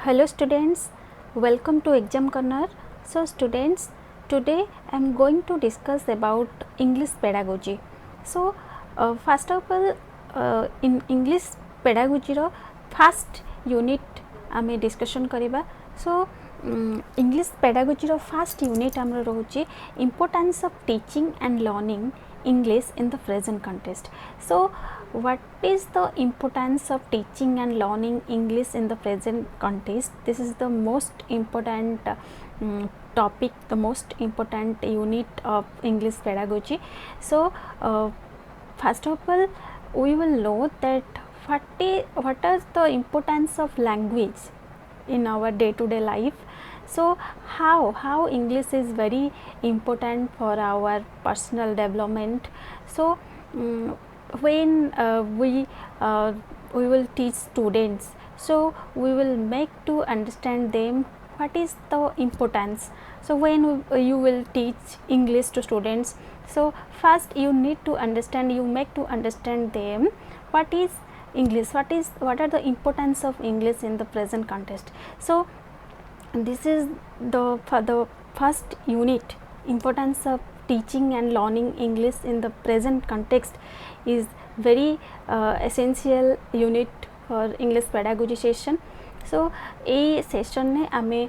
Hello students, welcome to Exam Corner. So students, today I am going to discuss about English pedagogy. So first of all, in English pedagogy ro first unit आमे discussion करिबा. So English pedagogy रो first unit आमर रोचे importance of teaching and learning English in the present context. So what is the importance of teaching and learning English in the present context? This is the most important topic, the most important unit of English pedagogy. So first of all, we will know that what is the importance of language in our day to day life. So how English is very important for our personal development. So when we will teach students, so we will make to understand them what is the importance. So when you will teach English to students, so first you need to understand, you make to understand them what is English, what are the importance of English in the present context. So this is the first unit, importance of teaching and learning English in the present context is very essential unit for English pedagogy session. So a session ने आमे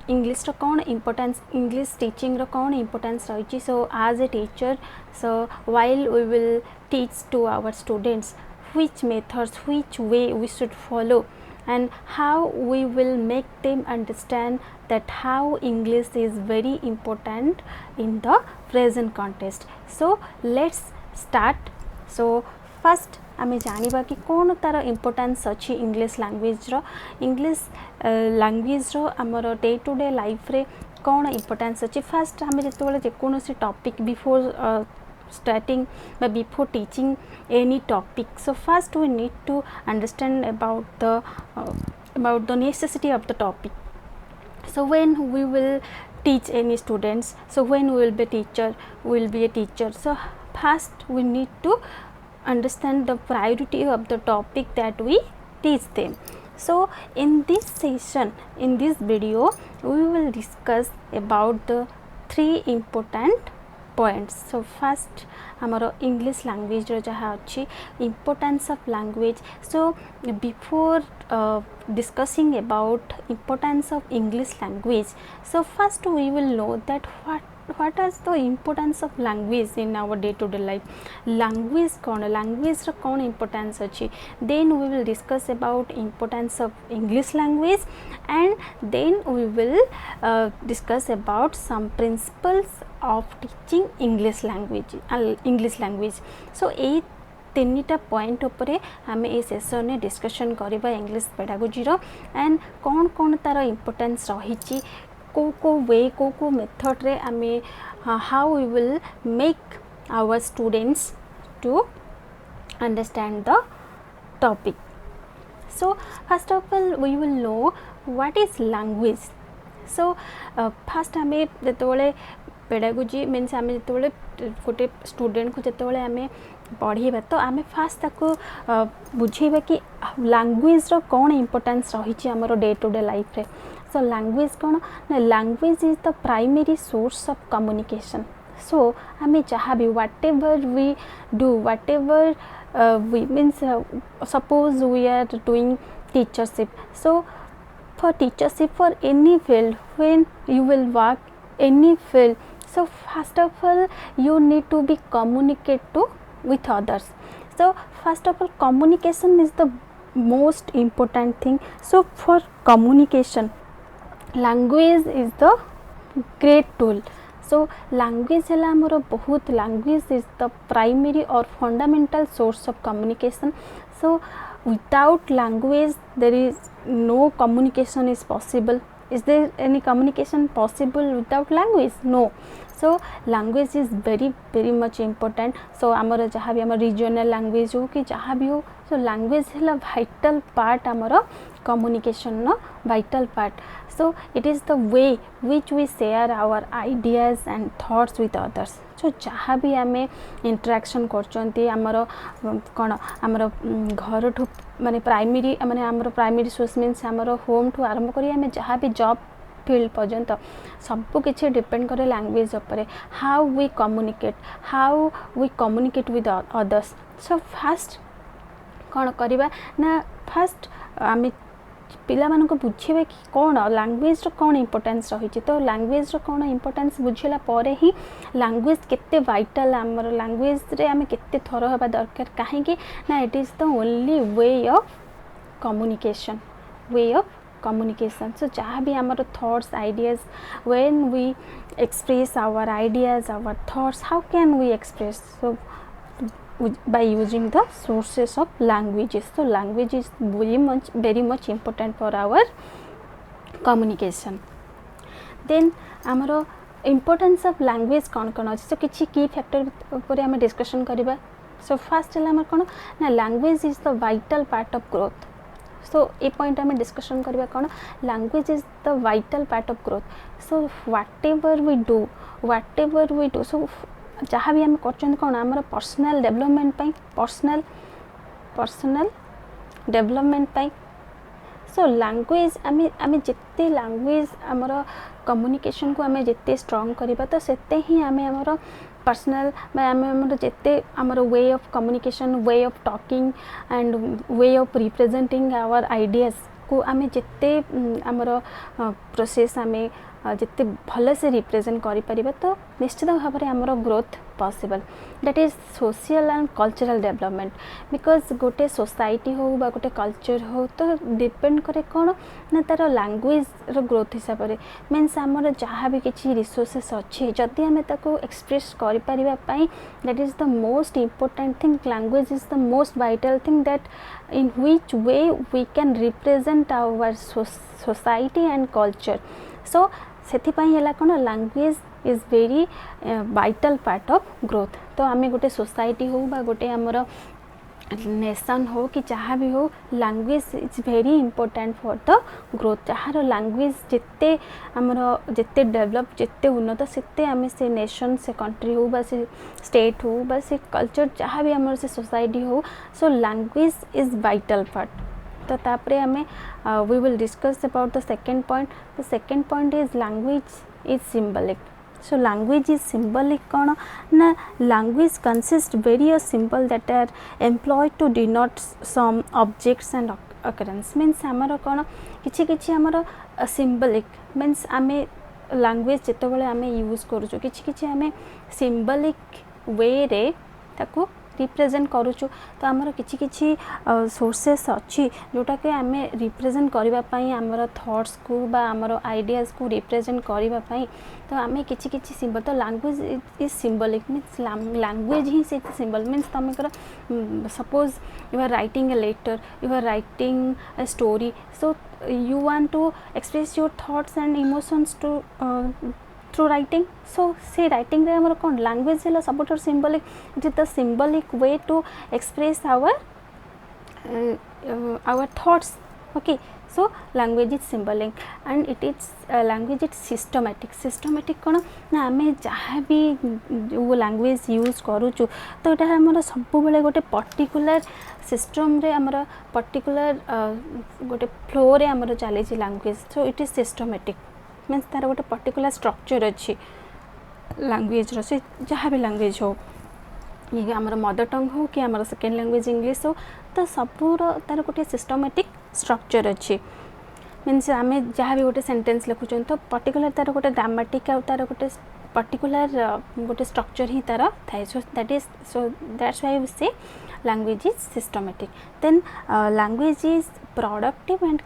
English रो कौन importance, English teaching रो कौन importance रही. So as a teacher, so while we will teach to our students which methods, which way we should follow, and how we will make them understand that how English is very important in the present context. So let's start. So first आमे जानिबा कि कोन तार importance अछि English language रो. English language रो हमर day to day life रे कोन importance अछि. First आमे जेतोले जे कोनोसी topic before starting but before teaching any topic, so first we need to understand about the necessity of the topic. So when we will teach any students, so when we will be teacher, we will be a teacher, so first we need to understand the priority of the topic that we teach them. So in this session, in this video, we will discuss about the three important points. So first हमारो English language रो जहाँ अच्छी importance of language. So before discussing about importance of English language, so first we will know that what is the importance of language in our day to day life. Language रो कौन importance अच्छी. Then we will discuss about importance of English language, and then we will discuss about some principles of teaching English language. So ए तीनटा point उपरे आमे ए session ने discussion करिबा English pedagogy रो, and कोन तार इम्पोर्टेंस रहिची, को वे को मेथड रे आमे how we will make our students to understand the topic. So first of all we will know what is language. So first आमे जेतोले पेडागोजी मीन्स आमे जेतोले गोटे स्टूडेंट को जेतोले आमे पढ़ेबा, तो आमे फास्ट ताको बुझेबा कि लैंग्वेज रो कोन इंपोर्टेंस रहिची हमरो डे टू डे लाइफ रे. सो लैंग्वेज कोन ना, language is the primary source of communication. So आमे जहाँ भी whatever we do, whatever we means suppose we are doing teachership. So for teachership, for any field, when you will work any field, so first of all you need to be communicate to with others. So first of all communication is the most important thing. So for communication, language is the great tool. So language है हमरो बहुत, language is the primary or fundamental source of communication. So without language there is no communication is possible. Is there any communication possible without language? No. So language is very much important. So हमरो जहाँ भी हमर regional language हो कि जहाँ भी हो, so language है vital part हमरो communication no vital part. So it is the way which we share our ideas and thoughts with others. So जहाँ भी आमे interaction करचंती हमरो कोन हमरो घर ठु माने प्राइमरी माने आमर प्राइमरी सोर्स मीन्स आमर होम ठू आरंभ करी आम जहाँ भी जॉब फील्ड पर्यंत सब किसी डिपेंड करे लैंग्वेज उपर how we communicate with others so fast कौन करवा ना फास्ट आम पिला मानक बुझे कि कौन लैंग्वेज कौन इंपोर्टेंस रही तो लैंग्वेज कौन इंपोर्टेंस बुझेला पर ही लैंग्वेज केते वाइटल आमर लैंग्वेज रे आम केते थर हवा दरकार कहीं ना it is the only way of communication so जहाँ भी आमर thoughts ideas when we express our ideas our thoughts how can we express so by using the sources of languages so language is very much important for our communication then amaro importance of language कौन कौन अच्छे so किसी की factor ऊपर आम discussion करवा so first है कौन ना language is the vital part of growth so ये पॉइंट आम डिस्कशन करवा कौन language is the vital part of growth so whatever we do so जहाँ भी आम कर कौन आमर पर्सनल डेवलपमेंट सो लैंग्वेज आम जिते लैंग्वेज आमर कम्युनिकेशन को आम जिते स्ट्रॉन्ग करवा तो सेते ही आम आमर पर्सनल आम जिते आमर way of communication way of talking and way of representing our ideas को आम जिते आमर प्रोसेस आम जिते भल से रिप्रेजेंट करिपरिबा तो निश्चित भाव में आमर growth possible that is social and cultural development because गोटे सोसाइटी हो बा गोटे कल्चर हो तो डिपेंड करे कौन ना तार लैंग्वेज रो ग्रोथ हिसाब से मीन्स आमर जहाँ भी किसी रिसोर्सेस अच्छी जदि आम ताको एक्सप्रेस करिपरिबा पई that is the most important thing language is the most vital thing that in which way we can represent our society and culture so सेथिपाई है कौन language is very vital part of growth तो आम गोटे society हो बा गोटे आमर nation हो कि जहाँ भी हो language is very important for the growth जहाँ लैंग्वेज जिते आमर जिते डेवलप जिते उन्नत सेते आम से नेशन से कंट्री हो बा से स्टेट हो बा से कल्चर जहाँ भी आमर से सोसाइटी हो so language is vital part तो तापरे हमें we will discuss about the second point is language is symbolic so language is symbolic कौन ना language consists various symbols that are employed to denote some objects and occurrence means आमर कौन किछि आमर symbolic means आमे language जिते बड़े आमे यूज करूँ किछि आमे symbolic way रे ताको रिप्रेजेंट करूँ तो आमर किछि सोर्सेस अच्छी जोटा कि आम रिप्रेजेंट करने आमर थॉट्स को बा आमर आइडियाज को रिप्रेजेंट करने तो आम किछि सिंबल तो language is symbolic means language ही से सिंबल मीन्स तुम suppose you are writing a letter you are writing a story so you want to express your thoughts and emotions to through writing so से writing रे कौन language है सब symbolic it is the symbolic way to express our thoughts okay so language is symbolic and it is language is systematic कौन ना आम जहाँ भी जो लैंग्वेज यूज करूँ तो यहाँ आम सब गोटे पर्टिकुलर सिस्टम रे आमर पर्टिकुलर गोटे फ्लो रे आमर चली language so it is systematic means तार गोटे पर्टिकुलर स्ट्रक्चर अच्छी लैंग्वेज से जहाँ भी लैंग्वेज हो ये आमर मदर टंग हो कि आमर सेकेंड लैंग्वेज इंग्लिश हो तो सबूर तार गोटे सिस्टमेटिक स्ट्रक्चर अच्छी मीन्स आम जहाँ भी गोटे सेंटेंस लिखुन तो पर्टिकुलर तार गोटे ग्रामेटिक आ तार गोटे पर्टिकुलर गोटे स्ट्रक्चर ही तार थाए so that's why we say language is systematic then language is productive and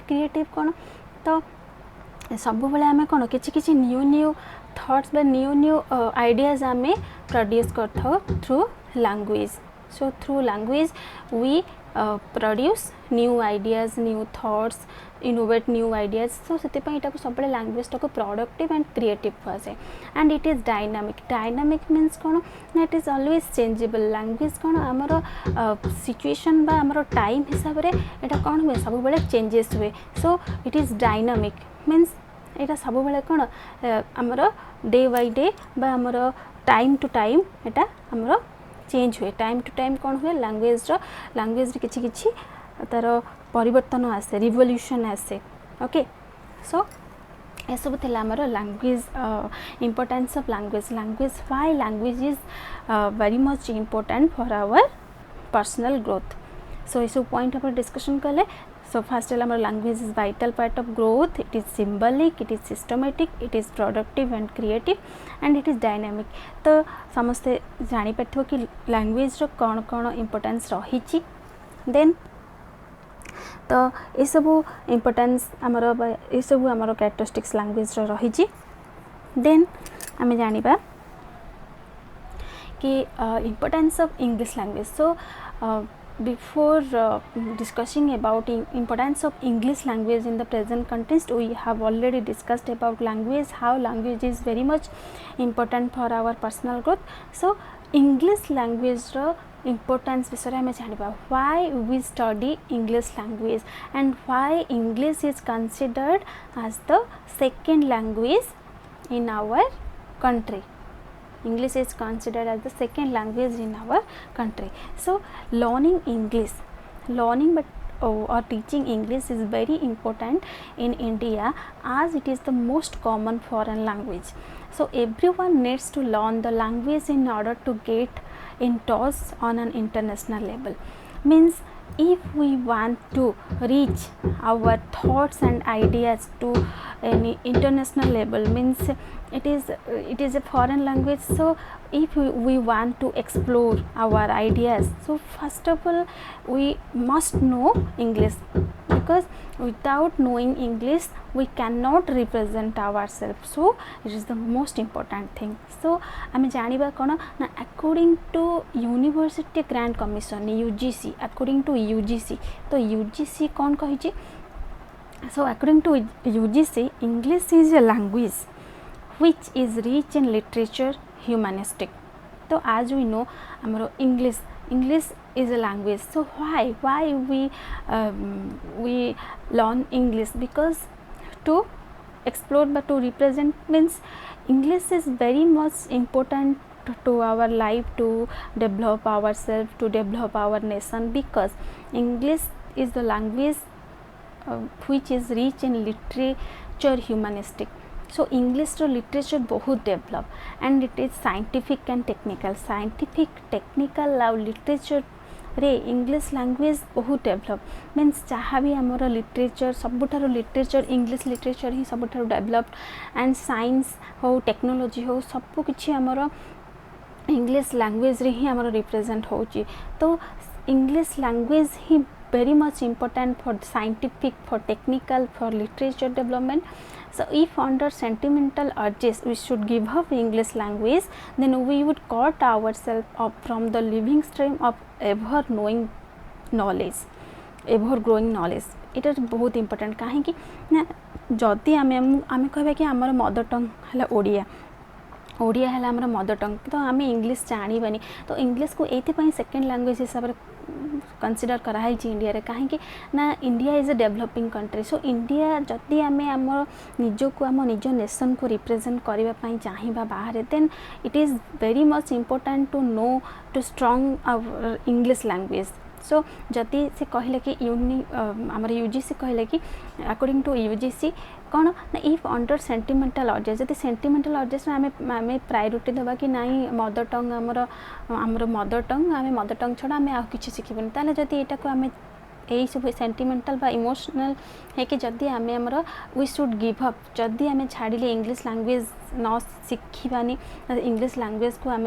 creative कौन तो सब बेले आम कौन किसी न्यू थॉट्स बा न्यू आइडियाज आम प्रोड्यूस कर through language so through language we produce new ideas new thoughts innovate new ideas so से सब लैंग्वेज टाक प्रोडक्टिव एंड क्रिएटिव कहुए and it is dynamic means कौन ना it is always changeable language कौन आमर सिचुएशन बा आमर टाइम हिसाब से यहाँ कौन हुए सब बेले चेंजेस हुए so it is dynamic means यहाँ सब बेले कौन आमर डे बाय डे बा आमर टाइम टू टाइम यहाँ आमर चेंज हुए टाइम टू टाइम कौन हुए लैंग्वेज किछि किछि तार परिवर्तन आसे रिवोल्यूशन आसे ओके सो ये सब थिला हमर language importance of language why language is very much important for our personal growth so ये सब पॉइंट हम डिस्कशन कले so first our language is vital part of growth it is symbolic it is systematic it is productive and creative and it is dynamic तो समस्ते जानी पड़थो कि language रो कौन कौन इंपोर्टेंस रही देन तो ये सब इंपोर्टेंस आमर ये सब आमर कैरेक्टरिस्टिक्स लैंग्वेज रो रही देन आम जानिबा कि importance of English language so before discussing about importance of English language in the present context we have already discussed about language how language is very much important for our personal growth so English language ro importance विषय में जानिबा why we study English language and why English is considered as the second language in our country English is considered as the second language in our country. So learning English, or teaching English is very important in India as it is the most common foreign language. So everyone needs to learn the language in order to get in touch on an international level. Means if we want to reach our thoughts and ideas to any international level means it is a foreign language so if we want to explore our ideas so first of all we must know English because without knowing English we cannot represent ourselves so it is the most important thing so आम जानिबा कोन ना according to University Grant Commission UGC according to UGC तो UGC कौन कहिछि so according to UGC English is a language which is rich in literature humanistic so as we know amaro English is a language so why we learn English because to explore but to represent means English is very much important to our life to develop ourselves to develop our nation because English is the language which is rich in literature humanistic so English ro literature बहुत develop and it is scientific and technical और literature रे English language बहुत develop means जहाँ भी आमर literature सबुठार literature English literature he सबुठार developed and science हो technology हो सब किछि आमर English language रे ही आमर represent होची तो English language he very much important for scientific for technical for literature development so if under sentimental urges we should give up English language then we would cut ourselves off from the living stream of ever growing knowledge it is बहुत important काहे कि ना जदि आमे कहबा कि हमर mother tongue हला ओडिया है आम मदर टंग तो आम इंग्लिश जानी तो इंग्लिश को ये सेकेंड लैंग्वेज हिसाब से कंसीडर कराई इंडिया रे कहीं ना India is a developing country so India जदि आम निज को आम निज नेशन को रिप्रेजेंट करने चाहिए बाहर then it is very much important to know to strong our English language so जदि से कहले कि आमर यूजीसी कहले कि अकॉर्डिंग टू यूजीसी कौन ना इफ अंडर सेंटिमेंटल अर्जेस जब सेंटिमेंटल अर्जेस आम प्रायोरिटी देवा कि नाई मदर टंग आमर मदर टंग छड़ा आम आ कि शिखबन ताले जदि एटा को आम यही सब सेंटिमेंटल बा इमोशनल है कि जदि आम आमर वी शुड गिव अप जदि आम छाड़िले इंग्लिश लैंग्वेज न शिखानी इंग्लिश लैंग्वेज को आम